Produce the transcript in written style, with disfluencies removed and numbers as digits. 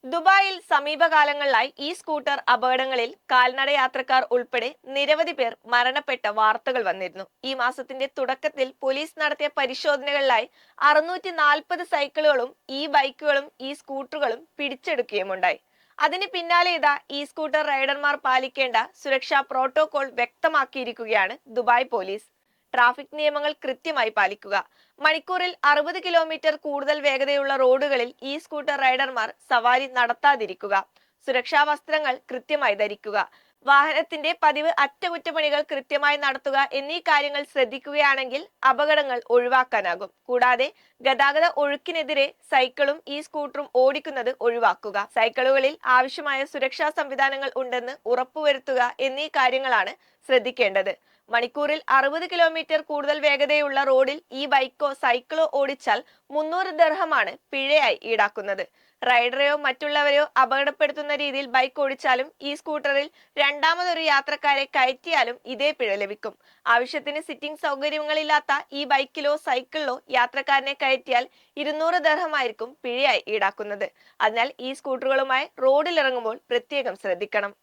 ദുബായിൽ സമീപകാലങ്ങളിലായി ഈ സ്കൂട്ടർ അപകടങ്ങളിൽ കാൽനട യാത്രക്കാർ ഉൾപ്പെടെ നിരവധി പേർ മരണപ്പെട്ട വാർത്തകൾ വന്നിരുന്നു. ഈ മാസത്തിന്റെ തുടക്കത്തിൽ പോലീസ് നടത്തിയ പരിശോധനകളിലായി 640 സൈക്കിളുകളും ഈ ബൈക്കുകളും ഈ സ്കൂട്ടറുകളും പിടിച്ചെടുക്കുകയുമുണ്ടായി. അതിന് പിന്നാലെ ഇതാ ഈ സ്കൂട്ടർ റൈഡർമാർ പാലിക്കേണ്ട സുരക്ഷാ പ്രോട്ടോകോൾ വ്യക്തമാക്കിയിരിക്കുകയാണ് ദുബായ് പോലീസ്. ട്രാഫിക് നിയമങ്ങൾ കൃത്യമായി പാലിക്കുക. മണിക്കൂറിൽ 60 കിലോമീറ്റർ കൂടുതൽ വേഗതയുള്ള റോഡുകളിൽ ഈ സ്കൂട്ടർ റൈഡർമാർ സവാരി നടത്താതിരിക്കുക. സുരക്ഷാ വസ്ത്രങ്ങൾ കൃത്യമായി ധരിക്കുക. വാഹനത്തിന്റെ പതിവ് അറ്റകുറ്റപ്പണികൾ കൃത്യമായി നടത്തുക എന്നീ കാര്യങ്ങൾ ശ്രദ്ധിക്കുകയാണെങ്കിൽ അപകടങ്ങൾ ഒഴിവാക്കാനാകും. കൂടാതെ ഗതാഗത ഒഴുക്കിനെതിരെ സൈക്കിളും ഈ സ്കൂട്ടറും ഓടിക്കുന്നത് ഒഴിവാക്കുക. സൈക്കിളുകളിൽ ആവശ്യമായ സുരക്ഷാ സംവിധാനങ്ങൾ ഉണ്ടെന്ന് ഉറപ്പുവരുത്തുക എന്നീ കാര്യങ്ങളാണ് ശ്രദ്ധിക്കേണ്ടത്. മണിക്കൂറിൽ 60 കിലോമീറ്റർ കൂടുതൽ വേഗതയുള്ള റോഡിൽ ഈ ബൈക്കോ സൈക്കിളോ ഓടിച്ചാൽ 300 ദിർഹമാണ് പിഴയായി ഈടാക്കുന്നത്. റൈഡറെയോ മറ്റുള്ളവരെയോ അപകടപ്പെടുത്തുന്ന രീതിയിൽ ബൈക്ക് ഓടിച്ചാലും ഈ സ്കൂട്ടറിൽ രണ്ടാമതൊരു യാത്രക്കാരെ കയറ്റിയാലും ഇതേ പിഴ ലഭിക്കും. ആവശ്യത്തിന് സിറ്റിംഗ് സൗകര്യങ്ങളില്ലാത്ത ഈ ബൈക്കിലോ സൈക്കിളിലോ യാത്രക്കാരനെ കയറ്റിയാൽ 200 ദിർഹമായിരിക്കും പിഴയായി ഈടാക്കുന്നത്. അതിനാൽ ഈ സ്കൂട്ടറുകളുമായി റോഡിലിറങ്ങുമ്പോൾ പ്രത്യേകം ശ്രദ്ധിക്കണം.